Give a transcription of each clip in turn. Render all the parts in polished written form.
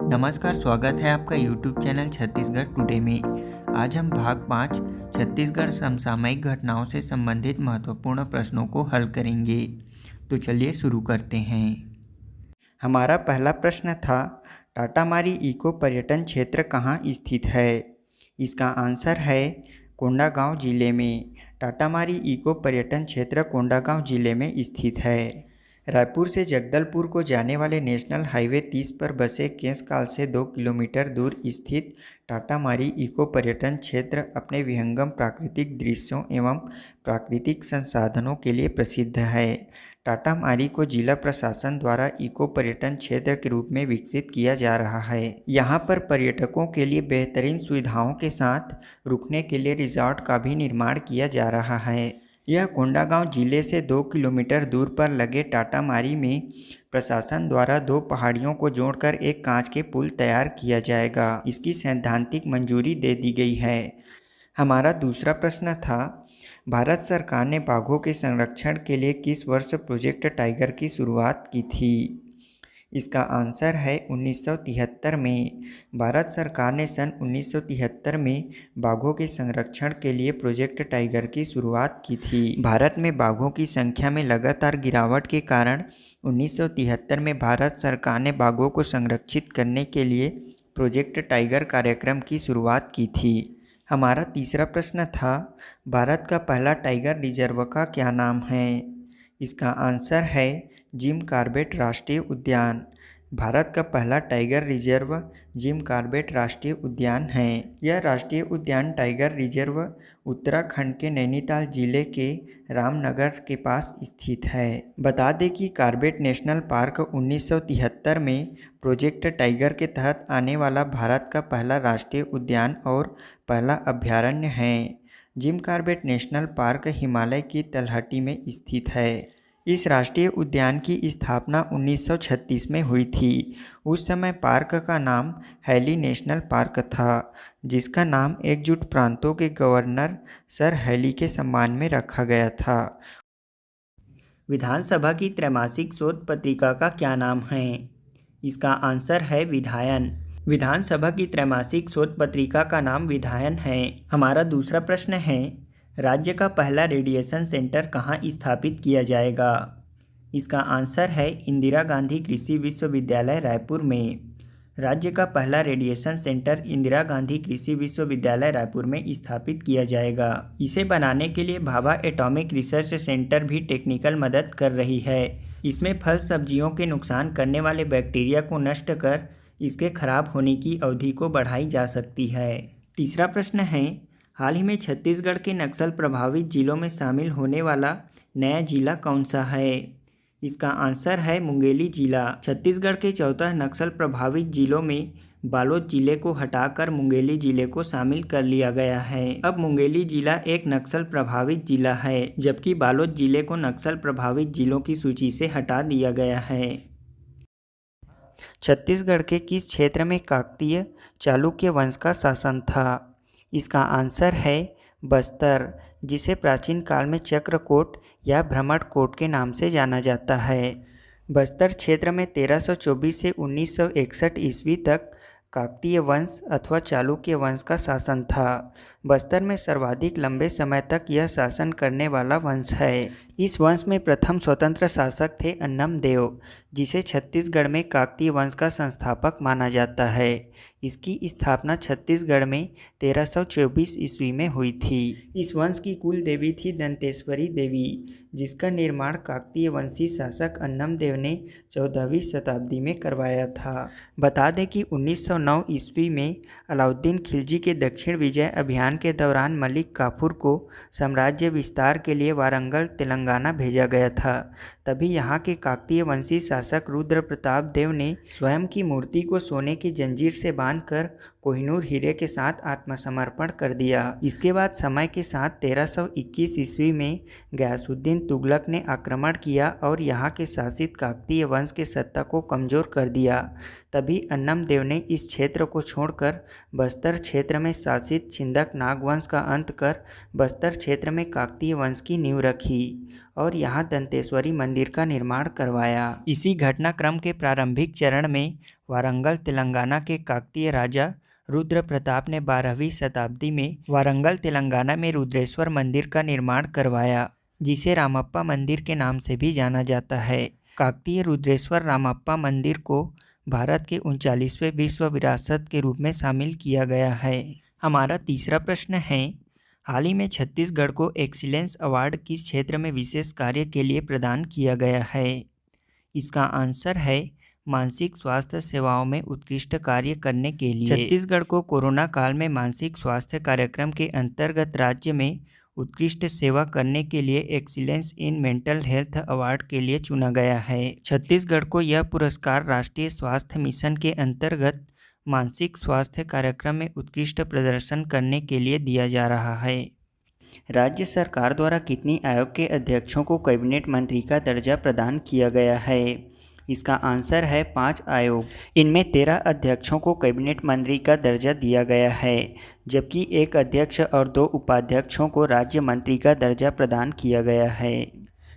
नमस्कार, स्वागत है आपका YouTube चैनल छत्तीसगढ़ टुडे में। आज हम भाग 5 छत्तीसगढ़ समसामयिक घटनाओं से संबंधित महत्वपूर्ण प्रश्नों को हल करेंगे। तो चलिए शुरू करते हैं। हमारा पहला प्रश्न था, टाटामारी इको पर्यटन क्षेत्र कहाँ स्थित है? इसका आंसर है कोंडागांव जिले में। टाटामारी इको पर्यटन क्षेत्र कोंडागांव जिले में स्थित है। रायपुर से जगदलपुर को जाने वाले नेशनल हाईवे 30 पर बसे केशकाल से 2 किलोमीटर दूर स्थित टाटामारी इको पर्यटन क्षेत्र अपने विहंगम प्राकृतिक दृश्यों एवं प्राकृतिक संसाधनों के लिए प्रसिद्ध है। टाटामारी को जिला प्रशासन द्वारा इको पर्यटन क्षेत्र के रूप में विकसित किया जा रहा है। यहाँ पर पर्यटकों के लिए बेहतरीन सुविधाओं के साथ रुकने के लिए रिजॉर्ट का भी निर्माण किया जा रहा है। यह कोंडागांव जिले से 2 किलोमीटर दूर पर लगे टाटामारी में प्रशासन द्वारा 2 पहाड़ियों को जोड़कर एक कांच के पुल तैयार किया जाएगा। इसकी सैद्धांतिक मंजूरी दे दी गई है। हमारा दूसरा प्रश्न था, भारत सरकार ने बाघों के संरक्षण के लिए किस वर्ष प्रोजेक्ट टाइगर की शुरुआत की थी? इसका आंसर है 1973 में। भारत सरकार ने सन 1973 में बाघों के संरक्षण के लिए प्रोजेक्ट टाइगर की शुरुआत की थी। भारत में बाघों की संख्या में लगातार गिरावट के कारण 1973 में भारत सरकार ने बाघों को संरक्षित करने के लिए प्रोजेक्ट टाइगर कार्यक्रम की शुरुआत की थी। हमारा तीसरा प्रश्न था, भारत का पहला टाइगर रिजर्व का क्या नाम है? इसका आंसर है जिम कॉर्बेट राष्ट्रीय उद्यान। भारत का पहला टाइगर रिजर्व जिम कॉर्बेट राष्ट्रीय उद्यान है। यह राष्ट्रीय उद्यान टाइगर रिजर्व उत्तराखंड के नैनीताल जिले के रामनगर के पास स्थित है। बता दें कि कॉर्बेट नेशनल पार्क 1973 में प्रोजेक्ट टाइगर के तहत आने वाला भारत का पहला राष्ट्रीय उद्यान और पहला अभयारण्य है। Jim Corbett national park Himalaya की तलहटी में स्थित है। इस राष्ट्रीय उद्यान की स्थापना 1936 में हुई थी। उस समय पार्क का नाम हैली नेशनल पार्क था, जिसका नाम एकजुट प्रांतों के गवर्नर सर हैली के सम्मान में रखा गया था। विधानसभा की त्रैमासिक शोध पत्रिका का क्या नाम है? इसका आंसर है विधायन। विधानसभा की त्रैमासिक शोध पत्रिका का नाम विधायन है। हमारा दूसरा प्रश्न है, राज्य का पहला रेडिएशन सेंटर कहाँ स्थापित किया जाएगा? इसका आंसर है इंदिरा गांधी कृषि विश्वविद्यालय रायपुर में। राज्य का पहला रेडिएशन सेंटर इंदिरा गांधी कृषि विश्वविद्यालय रायपुर में स्थापित किया जाएगा। इसे बनाने के लिए भाभा एटॉमिक रिसर्च सेंटर भी टेक्निकल मदद कर रही है। इसमें फल सब्जियों के नुकसान करने वाले बैक्टीरिया को नष्ट कर इसके खराब होने की अवधि को बढ़ाई जा सकती है। तीसरा प्रश्न है, हाल ही में छत्तीसगढ़ के नक्सल प्रभावित जिलों में शामिल होने वाला नया जिला कौन सा है? इसका आंसर है मुंगेली जिला। छत्तीसगढ़ के 14 नक्सल प्रभावित जिलों में बालोद जिले को हटाकर मुंगेली जिले को शामिल कर लिया गया है। अब मुंगेली जिला एक नक्सल प्रभावित जिला है, जबकि बालोद जिले को नक्सल प्रभावित जिलों की सूची से हटा दिया गया है। छत्तीसगढ़ के किस क्षेत्र में काकतीय चालुक्य वंश का शासन था? इसका आंसर है बस्तर, जिसे प्राचीन काल में चक्रकोट या भ्रमरकोट के नाम से जाना जाता है। बस्तर क्षेत्र में 1324 से 1961 ईस्वी तक काकतीय वंश अथवा चालुक्य वंश का शासन था। बस्तर में सर्वाधिक लंबे समय तक यह शासन करने वाला वंश है। इस वंश में प्रथम स्वतंत्र शासक थे अन्नमदेव, जिसे छत्तीसगढ़ में काकतीय वंश का संस्थापक माना जाता है। इसकी स्थापना छत्तीसगढ़ में 1324 ईस्वी में हुई थी। इस वंश की कुल देवी थी दंतेश्वरी देवी, जिसका निर्माण काकतीय वंशी शासक अन्नमदेव ने 14वीं शताब्दी में करवाया था। बता दें कि 1909 ईस्वी में अलाउद्दीन खिलजी के दक्षिण विजय अभियान के दौरान मलिक काफूर को साम्राज्य विस्तार के लिए वारंगल तेलंगाना भेजा गया था। तभी यहाँ के काकतीय वंशी शासक रुद्र प्रताप देव ने स्वयं की मूर्ति को सोने की जंजीर से बांधकर कोहिनूर हीरे के साथ आत्मसमर्पण कर दिया। इसके बाद समय के साथ 1321 ईस्वी में गयासुद्दीन तुगलक ने आक्रमण किया और यहाँ के शासित काकतीय वंश के सत्ता को कमजोर कर दिया। तभी अन्नमदेव ने इस क्षेत्र को छोड़कर बस्तर क्षेत्र में शासित छिंदक नागवंश का अंत कर बस्तर क्षेत्र में काकतीय वंश की नींव रखी और यहाँ दंतेश्वरी मंदिर का निर्माण करवाया। इसी घटनाक्रम के प्रारंभिक चरण में वारंगल तेलंगाना के काकतीय राजा रुद्र प्रताप ने 12वीं शताब्दी में वारंगल तेलंगाना में रुद्रेश्वर मंदिर का निर्माण करवाया, जिसे रामप्पा मंदिर के नाम से भी जाना जाता है। काकतीय रुद्रेश्वर रामप्पा मंदिर को भारत के 39वें विश्व विरासत के रूप में शामिल किया गया है। हमारा तीसरा प्रश्न है, हाल ही में छत्तीसगढ़ को एक्सीलेंस अवार्ड किस क्षेत्र में विशेष कार्य के लिए प्रदान किया गया है? इसका आंसर है मानसिक स्वास्थ्य सेवाओं में उत्कृष्ट कार्य करने के लिए। छत्तीसगढ़ को कोरोना काल में मानसिक स्वास्थ्य कार्यक्रम के अंतर्गत राज्य में उत्कृष्ट सेवा करने के लिए excellence in mental health award के लिए चुना गया है। छत्तीसगढ़ को यह पुरस्कार राष्ट्रीय स्वास्थ्य मिशन के अंतर्गत मानसिक स्वास्थ्य कार्यक्रम में उत्कृष्ट प्रदर्शन करने के लिए दिया जा रहा है। राज्य सरकार द्वारा कितनी आयोग के अध्यक्षों को कैबिनेट मंत्री का दर्जा प्रदान किया गया है? इसका आंसर है 5 आयोग। इनमें 13 अध्यक्षों को कैबिनेट मंत्री का दर्जा दिया गया है, जबकि 1 अध्यक्ष और 2 उपाध्यक्षों को राज्य मंत्री का दर्जा प्रदान किया गया है।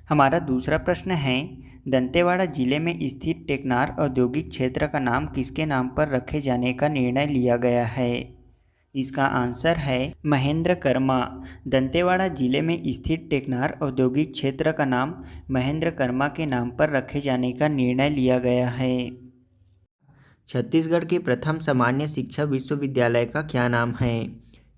हमारा दूसरा प्रश्न है, दंतेवाड़ा जिले में स्थित टेकनार औद्योगिक क्षेत्र का नाम किसके नाम पर रखे जाने का निर्णय लिया गया है? इसका आंसर है महेंद्र कर्मा। दंतेवाड़ा जिले में स्थित टेकनार औद्योगिक क्षेत्र का नाम महेंद्र कर्मा के नाम पर रखे जाने का निर्णय लिया गया है। छत्तीसगढ़ के प्रथम सामान्य शिक्षा विश्वविद्यालय का क्या नाम है?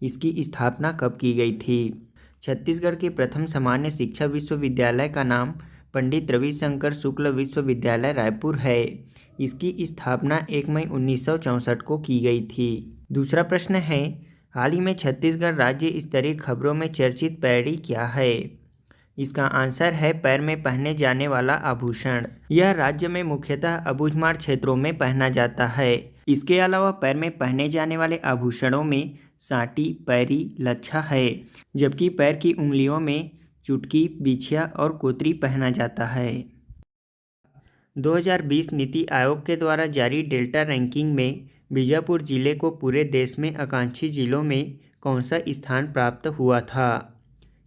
इसकी स्थापना कब की गई थी? छत्तीसगढ़ के प्रथम सामान्य शिक्षा विश्वविद्यालय का नाम पंडित रविशंकर शुक्ल विश्वविद्यालय रायपुर है। इसकी स्थापना 1 मई 1964 को की गई थी। दूसरा प्रश्न है, हाल ही में छत्तीसगढ़ राज्य स्तरीय खबरों में चर्चित पैड़ी क्या है? इसका आंसर है पैर में पहने जाने वाला आभूषण। यह राज्य में मुख्यतः अबूझमाड़ क्षेत्रों में पहना जाता है। इसके अलावा पैर में पहने जाने वाले आभूषणों में सांटी, पैरी, लच्छा है, जबकि पैर की उंगलियों में चुटकी, बिछिया और कोतरी पहना जाता है। 2020 नीति आयोग के द्वारा जारी डेल्टा रैंकिंग में बीजापुर जिले को पूरे देश में आकांक्षी जिलों में कौन सा स्थान प्राप्त हुआ था?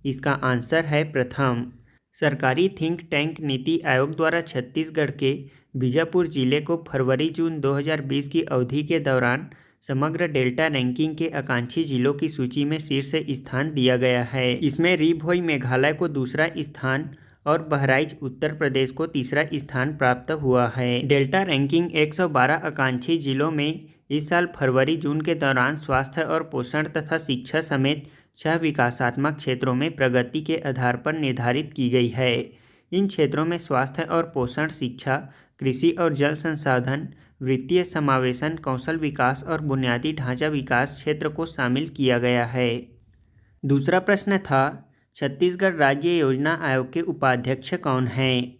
इसका आंसर है प्रथम। सरकारी थिंक टैंक नीति आयोग द्वारा छत्तीसगढ़ के बीजापुर जिले को फरवरी-जून 2020 की अवधि के दौरान समग्र डेल्टा रैंकिंग के आकांक्षी जिलों की सूची में शीर्ष स्थान दिया गया है। इसमें री भोई मेघालय को दूसरा स्थान और बहराइच उत्तर प्रदेश को तीसरा स्थान प्राप्त हुआ है। डेल्टा रैंकिंग 112 आकांक्षी जिलों में इस साल फरवरी-जून के दौरान स्वास्थ्य और पोषण तथा शिक्षा समेत 6 विकासात्मक क्षेत्रों में प्रगति के आधार पर निर्धारित की गई है। इन क्षेत्रों में स्वास्थ्य और पोषण, शिक्षा, कृषि और जल संसाधन, वित्तीय समावेशन, कौशल विकास और बुनियादी ढांचा विकास क्षेत्र को शामिल किया गया है। दूसरा प्रश्न था, छत्तीसगढ़ राज्य योजना आयोग के उपाध्यक्ष कौन हैं?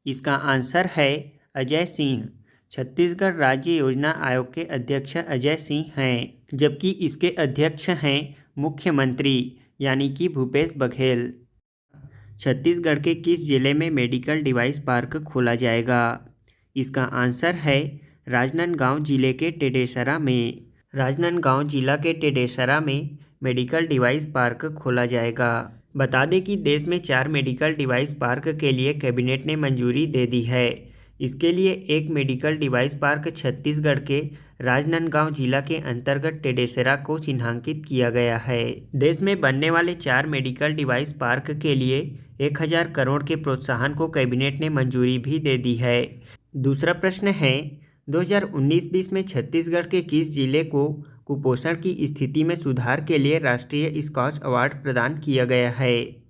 इसका आंसर है अजय सिंह। छत्तीसगढ़ राज्य योजना आयोग के अध्यक्ष अजय सिंह हैं, जबकि इसके अध्यक्ष हैं मुख्यमंत्री यानी कि भूपेश बघेल। छत्तीसगढ़ के किस जिले में मेडिकल डिवाइस पार्क खोला जाएगा? इसका आंसर है राजनांदगांव जिले के टेडेसरा में। राजनांदगांव जिला के टेडेसरा में मेडिकल डिवाइस पार्क खोला जाएगा। बता दें कि देश में 4 मेडिकल डिवाइस पार्क के लिए कैबिनेट ने मंजूरी दे दी है। इसके लिए एक मेडिकल डिवाइस पार्क छत्तीसगढ़ के राजनांदगांव जिला के अंतर्गत टेडेसरा को चिन्हांकित किया गया है। देश में बनने वाले 4 मेडिकल डिवाइस पार्क के लिए 1000 करोड़ के प्रोत्साहन को कैबिनेट ने मंजूरी भी दे दी है। दूसरा प्रश्न है, 2019-20 में छत्तीसगढ़ के किस जिले को कुपोषण की स्थिति में सुधार के लिए राष्ट्रीय स्कॉच अवार्ड प्रदान किया गया है?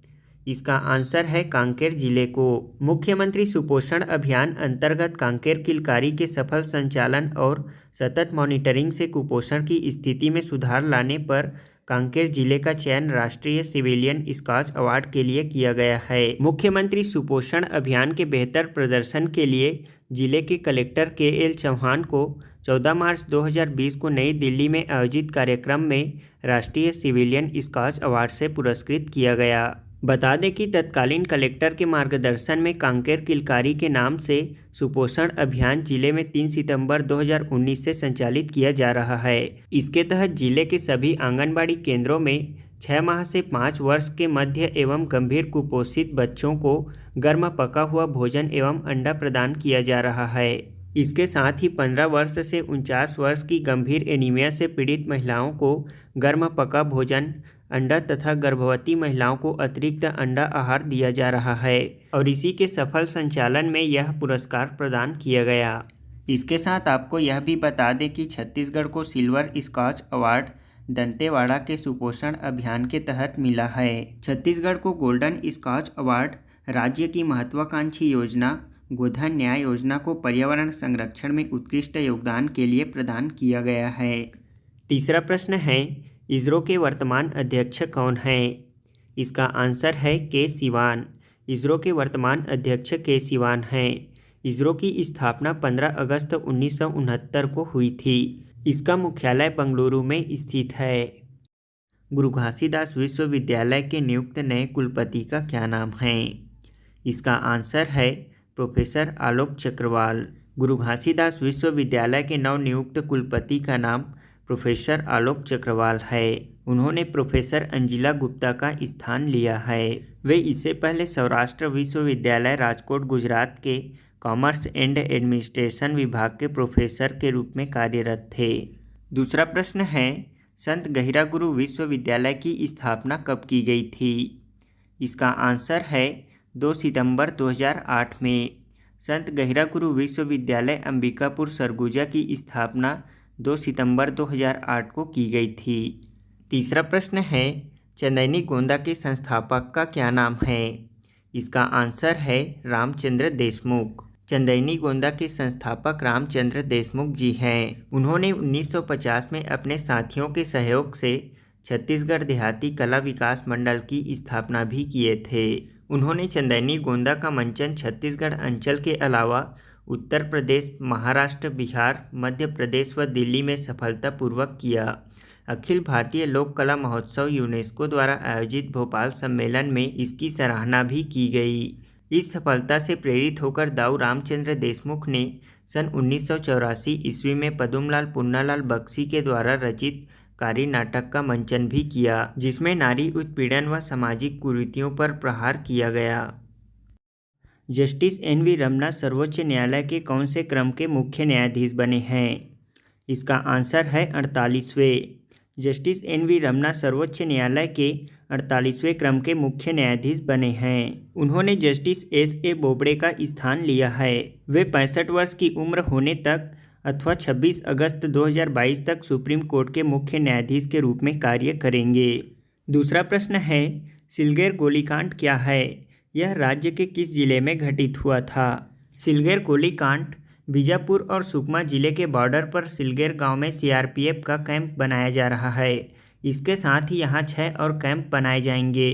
इसका आंसर है कांकेर जिले को। मुख्यमंत्री सुपोषण अभियान अंतर्गत कांकेर किलकारी के सफल संचालन और सतत मॉनिटरिंग से कुपोषण की स्थिति में सुधार लाने पर कांकेर जिले का चयन राष्ट्रीय सिविलियन स्कॉच अवार्ड के लिए किया गया है। मुख्यमंत्री सुपोषण अभियान के बेहतर प्रदर्शन के लिए जिले के कलेक्टर के.एल. चौहान को 14 मार्च 2020 को नई दिल्ली में आयोजित कार्यक्रम में राष्ट्रीय सिविलियन स्कॉच अवार्ड से पुरस्कृत किया गया। बता दें कि तत्कालीन कलेक्टर के मार्गदर्शन में कांकेर किलकारी के नाम से सुपोषण अभियान जिले में 3 सितंबर 2019 से संचालित किया जा रहा है। इसके तहत जिले के सभी आंगनबाड़ी केंद्रों में 6 माह से 5 वर्ष के मध्य एवं गंभीर कुपोषित बच्चों को गर्म पका हुआ भोजन एवं अंडा प्रदान किया जा रहा है। इसके साथ ही 15 वर्ष से 49 वर्ष की गंभीर एनीमिया से पीड़ित महिलाओं को गर्म पका भोजन, अंडा तथा गर्भवती महिलाओं को अतिरिक्त अंडा आहार दिया जा रहा है और इसी के सफल संचालन में यह पुरस्कार प्रदान किया गया। इसके साथ आपको यह भी बता दें कि छत्तीसगढ़ को सिल्वर स्कॉच अवार्ड दंतेवाड़ा के सुपोषण अभियान के तहत मिला है। छत्तीसगढ़ को गोल्डन स्कॉच अवार्ड राज्य की महत्वाकांक्षी योजना गोधन न्याय योजना को पर्यावरण संरक्षण में उत्कृष्ट योगदान के लिए प्रदान किया गया है। तीसरा प्रश्न है, इसरो के वर्तमान अध्यक्ष कौन हैं? इसका आंसर है के सिवान। इसरो के वर्तमान अध्यक्ष के सिवान हैं। इसरो की स्थापना 15 अगस्त 1969 को हुई थी। इसका मुख्यालय बंगलुरु में स्थित है। गुरु घासीदास विश्वविद्यालय के नियुक्त नए कुलपति का क्या नाम है? इसका आंसर है प्रोफेसर आलोक चक्रवाल। गुरु घासीदास विश्वविद्यालय के नवनियुक्त कुलपति का नाम प्रोफेसर आलोक चक्रवाल है। उन्होंने प्रोफेसर अंजिला गुप्ता का स्थान लिया है। वे इससे पहले सौराष्ट्र विश्वविद्यालय राजकोट गुजरात के कॉमर्स एंड एडमिनिस्ट्रेशन विभाग के प्रोफेसर के रूप में कार्यरत थे। दूसरा प्रश्न है, संत गहिरागुरु विश्वविद्यालय की स्थापना कब की गई थी? इसका आंसर है 2 सितंबर 2008 में। संत गहिरागुरु विश्वविद्यालय अंबिकापुर सरगुजा की स्थापना 2 सितंबर 2008 को की गई थी। तीसरा प्रश्न है, चंदैनी गोंदा के संस्थापक का क्या नाम है? इसका आंसर है रामचंद्र देशमुख। चंदैनी गोंदा के संस्थापक रामचंद्र देशमुख जी हैं। उन्होंने 1950 में अपने साथियों के सहयोग से छत्तीसगढ़ देहाती कला विकास मंडल की स्थापना भी किए थे। उन्होंने चंदैनी गोंदा का मंचन छत्तीसगढ़ अंचल के अलावा उत्तर प्रदेश, महाराष्ट्र, बिहार, मध्य प्रदेश व दिल्ली में सफलतापूर्वक किया। अखिल भारतीय लोक कला महोत्सव यूनेस्को द्वारा आयोजित भोपाल सम्मेलन में इसकी सराहना भी की गई। इस सफलता से प्रेरित होकर दाऊ रामचंद्र देशमुख ने सन 1984 ईस्वी में पदुमलाल पुन्नालाल बख्शी के द्वारा रचित कारी नाटक का मंचन भी किया, जिसमें नारी उत्पीड़न व सामाजिक कुरीतियों पर प्रहार किया गया। Justice NV. रमना सर्वोच्च न्यायालय के कौन से क्रम के मुख्य न्यायाधीश बने हैं? इसका आंसर है 48वें। Justice NV. रमना सर्वोच्च न्यायालय के 48वें क्रम के मुख्य न्यायाधीश बने हैं। उन्होंने जस्टिस एस.ए. बोबड़े का स्थान लिया है। वे 65 वर्ष की उम्र होने तक अथवा 26 अगस्त 2022 तक सुप्रीम कोर्ट के मुख्य न्यायाधीश के रूप में कार्य करेंगे। दूसरा प्रश्न है, सिलगेर गोलीकांड क्या है? यह राज्य के किस जिले में घटित हुआ था? सिलगेर गोलीकांड बीजापुर और सुकमा जिले के बॉर्डर पर सिलगेर गांव में सीआरपीएफ का कैंप बनाया जा रहा है। इसके साथ ही यहां 6 और कैंप बनाए जाएंगे।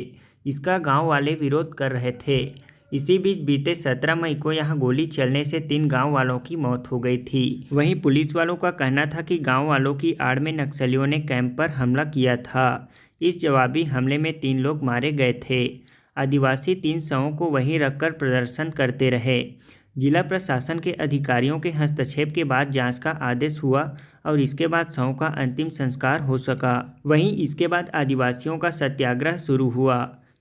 इसका गांव वाले विरोध कर रहे थे। इसी बीच बीते 17 मई को यहां गोली चलने से 3 गांव वालों की मौत हो गई थी। वहीं पुलिस वालों का कहना था कि गांव वालों की आड़ में नक्सलियों ने कैंप पर हमला किया था। इस जवाबी हमले में 3 लोग मारे गए थे। आदिवासी 3 शवों को वहीं रखकर प्रदर्शन करते रहे। जिला प्रशासन के अधिकारियों के हस्तक्षेप के बाद जांच का आदेश हुआ और इसके बाद शवों का अंतिम संस्कार हो सका। वहीं इसके बाद आदिवासियों का सत्याग्रह शुरू हुआ,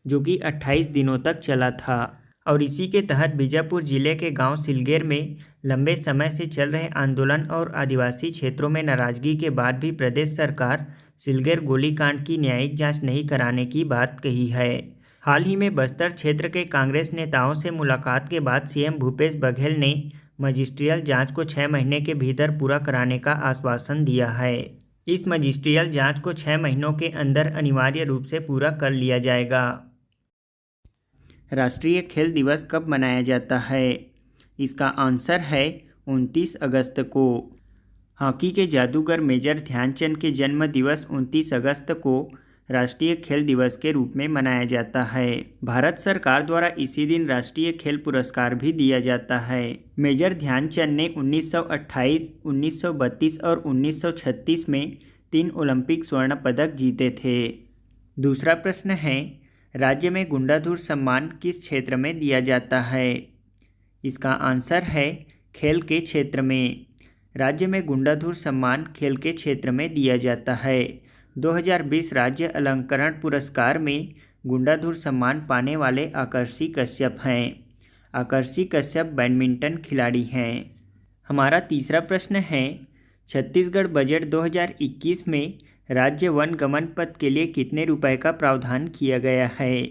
जो कि 28 दिनों तक चला था और इसी के तहत बीजापुर जिले के गांव सिलगेर में लंबे समय से चल रहे आंदोलन और आदिवासी क्षेत्रों में नाराजगी के बाद भी प्रदेश सरकार सिलगेर गोलीकांड की न्यायिक जांच नहीं कराने की बात कही है। हाल ही में बस्तर क्षेत्र के कांग्रेस नेताओं से मुलाकात के बाद सीएम भूपेश बघेल ने मजिस्ट्रियल जांच को 6 महीने के भीतर पूरा कराने का आश्वासन दिया है। इस मजिस्ट्रियल जांच को 6 महीनों के अंदर अनिवार्य रूप से पूरा कर लिया जाएगा। राष्ट्रीय खेल दिवस कब मनाया जाता है? इसका आंसर है 29 अगस्त को। हॉकी के जादूगर मेजर ध्यानचंद के जन्म दिवस 29 अगस्त को राष्ट्रीय खेल दिवस के रूप में मनाया जाता है। भारत सरकार द्वारा इसी दिन राष्ट्रीय खेल पुरस्कार भी दिया जाता है। मेजर ध्यानचंद ने 1928, 1932 और 1936 में 3 ओलंपिक स्वर्ण पदक जीते थे। दूसरा प्रश्न है, राज्य में गुंडाधुर सम्मान किस क्षेत्र में दिया जाता है? इसका आंसर है खेल के क्षेत्र में। राज्य में गुंडाधुर सम्मान खेल के क्षेत्र में दिया जाता है। 2020 राज्य अलंकरण पुरस्कार में गुंडाधुर सम्मान पाने वाले आकर्षी कश्यप हैं। आकर्षि कश्यप बैडमिंटन खिलाड़ी हैं। हमारा तीसरा प्रश्न है, छत्तीसगढ़ बजट 2021 में राज्य वन गमन पथ के लिए कितने रुपए का प्रावधान किया गया है?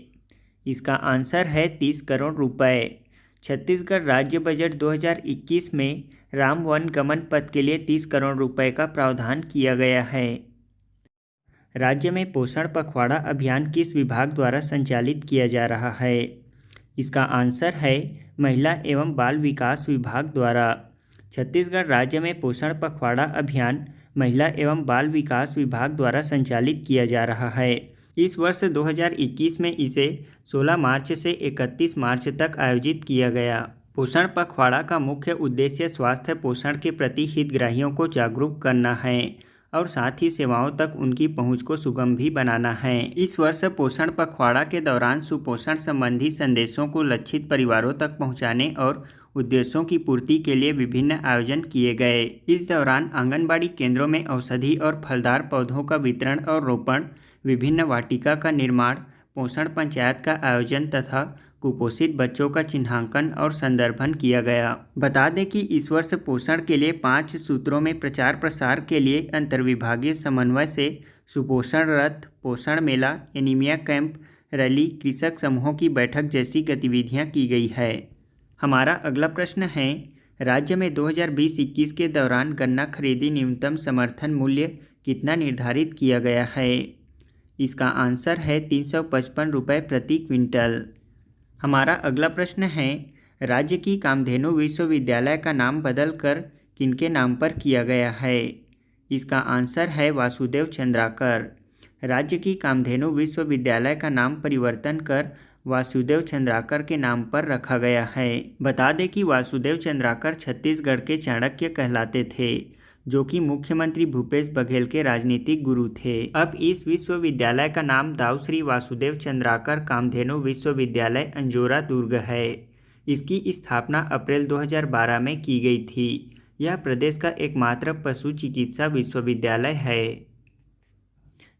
इसका आंसर है 30 करोड़ रुपए। छत्तीसगढ़ राज्य बजट 2021 में राम वन गमन पथ के लिए 30 करोड़ रुपए का प्रावधान किया गया है। राज्य में पोषण पखवाड़ा अभियान किस विभाग द्वारा संचालित किया जा रहा है? इसका आंसर है महिला एवं बाल विकास विभाग द्वारा। छत्तीसगढ़ राज्य में पोषण पखवाड़ा अभियान महिला एवं बाल विकास विभाग द्वारा संचालित किया जा रहा है। इस वर्ष 2021 में इसे 16 मार्च से 31 मार्च तक आयोजित किया गया। पोषण पखवाड़ा का मुख्य उद्देश्य स्वास्थ्य पोषण के प्रति हितग्राहियों को जागरूक करना है और साथ ही सेवाओं तक उनकी पहुंच को सुगम भी बनाना है। इस वर्ष पोषण पखवाड़ा के दौरान सुपोषण संबंधी संदेशों को लक्षित परिवारों तक पहुंचाने और उद्देश्यों की पूर्ति के लिए विभिन्न आयोजन किए गए। इस दौरान आंगनबाड़ी केंद्रों में औषधि और फलदार पौधों का वितरण और रोपण, विभिन्न वाटिका का निर्माण, पोषण पंचायत का आयोजन तथा कुपोषित बच्चों का चिन्हांकन और संदर्भन किया गया। बता दें कि इस वर्ष पोषण के लिए 5 सूत्रों में प्रचार प्रसार के लिए अंतर्विभागीय समन्वय से सुपोषण रथ, पोषण मेला, एनीमिया कैंप, रैली, कृषक समूहों की बैठक जैसी गतिविधियां की गई है। हमारा अगला प्रश्न है, राज्य में 2020-21 के दौरान गन्ना खरीदी न्यूनतम समर्थन मूल्य कितना निर्धारित किया गया है? इसका आंसर है 355 रुपये प्रति क्विंटल। हमारा अगला प्रश्न है, राज्य की कामधेनु विश्वविद्यालय का नाम बदलकर किनके नाम पर किया गया है? इसका आंसर है वासुदेव चंद्राकर। राज्य की कामधेनु विश्वविद्यालय का नाम परिवर्तन कर वासुदेव चंद्राकर के नाम पर रखा गया है। बता दें कि वासुदेव चंद्राकर छत्तीसगढ़ के चाणक्य कहलाते थे, जो कि मुख्यमंत्री भूपेश बघेल के राजनीतिक गुरु थे। अब इस विश्वविद्यालय का नाम दाऊ श्री वासुदेव चंद्राकर कामधेनु विश्वविद्यालय अंजोरा दुर्ग है। इसकी स्थापना अप्रैल 2012 में की गई थी। यह प्रदेश का एकमात्र पशु चिकित्सा विश्वविद्यालय है।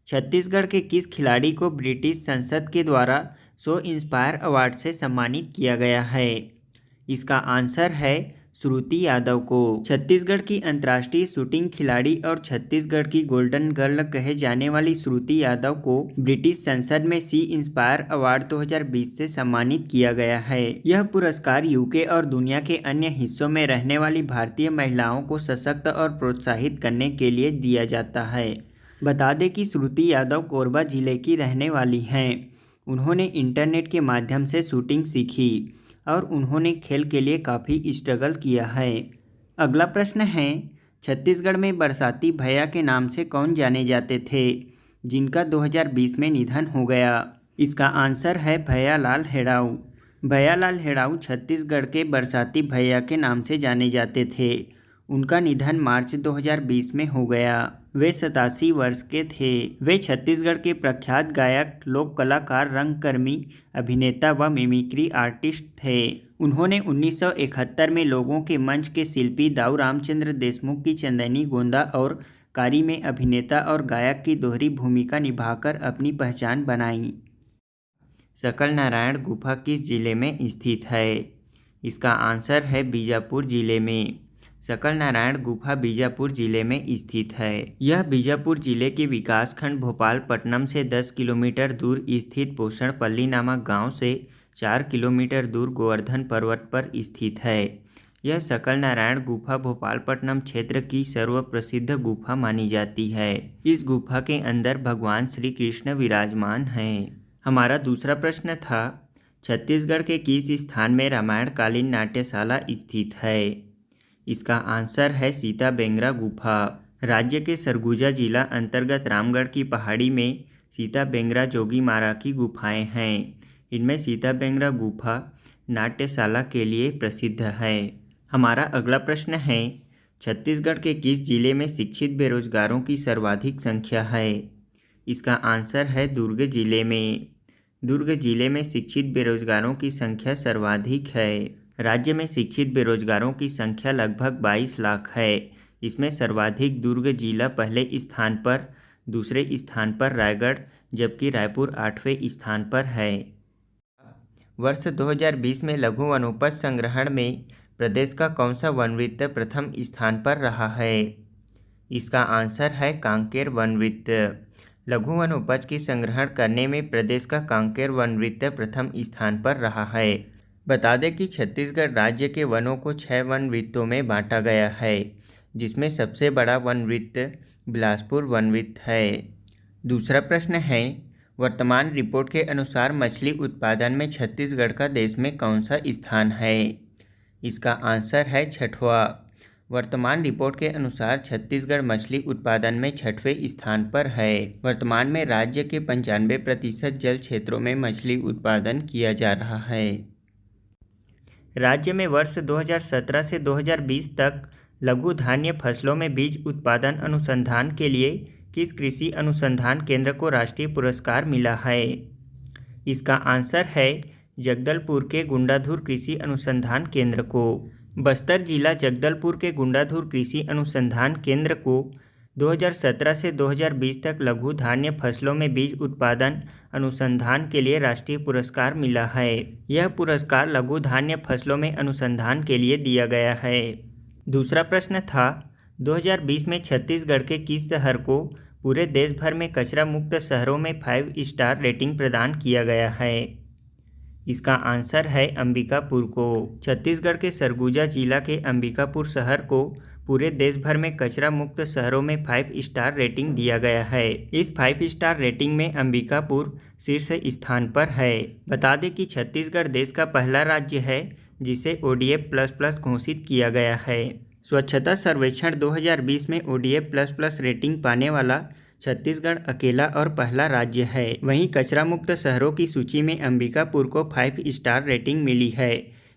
छत्तीसगढ़ के किस खिलाड़ी को ब्रिटिश संसद के द्वारा शो इंस्पायर अवार्ड से सम्मानित किया गया है? इसका आंसर है श्रुति यादव को। छत्तीसगढ़ की अंतर्राष्ट्रीय शूटिंग खिलाड़ी और छत्तीसगढ़ की गोल्डन गर्ल कहे जाने वाली श्रुति यादव को ब्रिटिश संसद में सी इंस्पायर अवार्ड 2020 से सम्मानित किया गया है। यह पुरस्कार यूके और दुनिया के अन्य हिस्सों में रहने वाली भारतीय महिलाओं को सशक्त और प्रोत्साहित करने के लिए दिया जाता है। बता दें कि श्रुति यादव कोरबा जिले की रहने वाली हैं। उन्होंने इंटरनेट के माध्यम से शूटिंग सीखी और उन्होंने खेल के लिए काफ़ी स्ट्रगल किया है। अगला प्रश्न है, छत्तीसगढ़ में बरसाती भैया के नाम से कौन जाने जाते थे, जिनका 2020 में निधन हो गया? इसका आंसर है भैयालाल हेड़ाऊ। भैयालाल हेड़ाऊ छत्तीसगढ़ के बरसाती भैया के नाम से जाने जाते थे। उनका निधन मार्च 2020 में हो गया। वे 87 वर्ष के थे। वे छत्तीसगढ़ के प्रख्यात गायक, लोक कलाकार, रंगकर्मी, अभिनेता व मिमिक्री आर्टिस्ट थे। उन्होंने 1971 में लोगों के मंच के शिल्पी दाऊ रामचंद्र देशमुख की चंदनी गोंदा और कारी में अभिनेता और गायक की दोहरी भूमिका निभाकर अपनी पहचान बनाई। सकल नारायण गुफा किस जिले में स्थित है? इसका आंसर है बीजापुर जिले में। सकल नारायण गुफा बीजापुर जिले में स्थित है। यह बीजापुर जिले के विकासखंड भोपालपट्टनम से 10 किलोमीटर दूर स्थित पोषणपल्ली नामक गांव से 4 किलोमीटर दूर गोवर्धन पर्वत पर स्थित है। यह सकल नारायण गुफा भोपालपट्टनम क्षेत्र की सर्वप्रसिद्ध गुफा मानी जाती है। इस गुफा के अंदर भगवान श्री कृष्ण विराजमान हैं। हमारा दूसरा प्रश्न था, छत्तीसगढ़ के किस स्थान में रामायणकालीन नाट्यशाला स्थित है? इसका आंसर है सीता बेंगरा गुफा। राज्य के सरगुजा जिला अंतर्गत रामगढ़ की पहाड़ी में सीता बेंगरा जोगी मारा की गुफाएं हैं। इनमें सीता बेंगरा गुफा नाट्यशाला के लिए प्रसिद्ध है। हमारा अगला प्रश्न है, छत्तीसगढ़ के किस जिले में शिक्षित बेरोजगारों की सर्वाधिक संख्या है? इसका आंसर है दुर्ग जिले में। दुर्ग जिले में शिक्षित बेरोजगारों की संख्या सर्वाधिक है। राज्य में शिक्षित बेरोजगारों की संख्या लगभग 22 लाख है। इसमें सर्वाधिक दुर्ग जिला पहले स्थान पर, दूसरे स्थान पर रायगढ़, जबकि रायपुर 8वें स्थान पर है। वर्ष 2020 में लघु वनोपज संग्रहण में प्रदेश का कौन सा वनवृत्त प्रथम स्थान पर रहा है? इसका आंसर है कांकेर वनवृत्त। लघु वनोपज की संग्रहण करने में प्रदेश का कांकेर वनवृत्त प्रथम स्थान पर रहा है। बता दें कि छत्तीसगढ़ राज्य के वनों को 6 वनवृत्तों में बांटा गया है, जिसमें सबसे बड़ा वनवृत्त बिलासपुर वनवृत्त है। दूसरा प्रश्न है, वर्तमान रिपोर्ट के अनुसार मछली उत्पादन में छत्तीसगढ़ का देश में कौन सा स्थान है? इसका आंसर है 6वां। वर्तमान रिपोर्ट के अनुसार छत्तीसगढ़ मछली उत्पादन में 6वें स्थान पर है। वर्तमान में राज्य के 95% जल क्षेत्रों में मछली उत्पादन किया जा रहा है। राज्य में वर्ष 2017 से 2020 तक लघु धान्य फसलों में बीज उत्पादन अनुसंधान के लिए किस कृषि अनुसंधान केंद्र को राष्ट्रीय पुरस्कार मिला है? इसका आंसर है जगदलपुर के गुंडाधुर कृषि अनुसंधान केंद्र को। बस्तर जिला जगदलपुर के गुंडाधुर कृषि अनुसंधान केंद्र को 2017 से 2020 तक लघु धान्य फसलों में बीज उत्पादन अनुसंधान के लिए राष्ट्रीय पुरस्कार मिला है। यह पुरस्कार लघु धान्य फसलों में अनुसंधान के लिए दिया गया है। दूसरा प्रश्न था, 2020 में छत्तीसगढ़ के किस शहर को पूरे देश भर में कचरा मुक्त शहरों में 5 स्टार रेटिंग प्रदान किया गया है? इसका आंसर है अंबिकापुर को। छत्तीसगढ़ के सरगुजा जिला के अंबिकापुर शहर को पूरे देश भर में कचरा मुक्त शहरों में 5 स्टार रेटिंग दिया गया है। इस 5 स्टार रेटिंग में अंबिकापुर शीर्ष स्थान पर है। बता दें कि छत्तीसगढ़ देश का पहला राज्य है जिसे ODF++ घोषित किया गया है। स्वच्छता सर्वेक्षण 2020 में ODF++ रेटिंग पाने वाला छत्तीसगढ़ अकेला और पहला राज्य है। वहीं कचरा मुक्त शहरों की सूची में अंबिकापुर को 5 स्टार रेटिंग मिली है।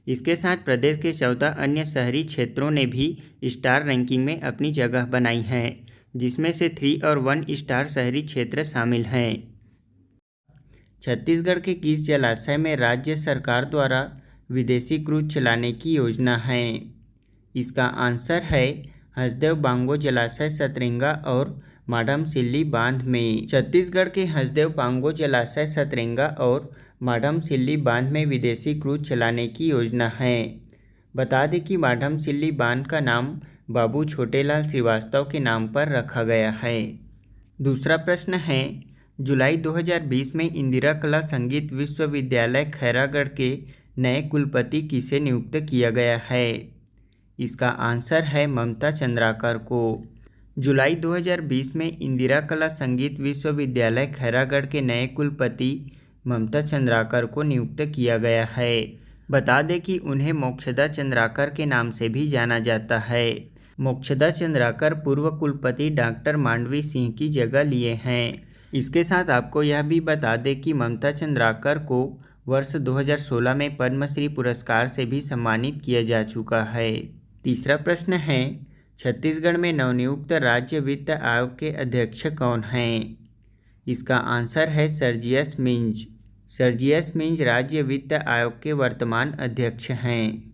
इसके साथ प्रदेश के 14 अन्य शहरी क्षेत्रों ने भी स्टार रैंकिंग में अपनी जगह बनाई है, जिसमें से 3 और 1 स्टार शहरी क्षेत्र शामिल हैं। छत्तीसगढ़ के किस जलाशय में राज्य सरकार द्वारा विदेशी क्रूज चलाने की योजना है? इसका आंसर है हसदेव बांगो जलाशय सतरेंगा और माडमसिल्ली बांध में। छत्तीसगढ़ के हसदेव बांगो जलाशय सतरेंगा और माडमसिल्ली बांध में विदेशी क्रूज चलाने की योजना है। बता दें कि माडमसिल्ली बांध का नाम बाबू छोटेलाल श्रीवास्तव के नाम पर रखा गया है। दूसरा प्रश्न है, जुलाई 2020 में इंदिरा कला संगीत विश्वविद्यालय खैरागढ़ के नए कुलपति किसे नियुक्त किया गया है? इसका आंसर है ममता चंद्राकर को। जुलाई 2020 में इंदिरा कला संगीत विश्वविद्यालय खैरागढ़ के नए कुलपति ममता चंद्राकर को नियुक्त किया गया है। बता दें कि उन्हें मोक्षदा चंद्राकर के नाम से भी जाना जाता है। मोक्षदा चंद्राकर पूर्व कुलपति डॉक्टर मांडवी सिंह की जगह लिए हैं। इसके साथ आपको यह भी बता दें कि ममता चंद्राकर को वर्ष 2016 में पद्मश्री पुरस्कार से भी सम्मानित किया जा चुका है। तीसरा प्रश्न है, छत्तीसगढ़ में नवनियुक्त राज्य वित्त आयोग के अध्यक्ष कौन हैं? इसका आंसर है सर्जियस मिंज। सर्जियस मिंज राज्य वित्त आयोग के वर्तमान अध्यक्ष हैं।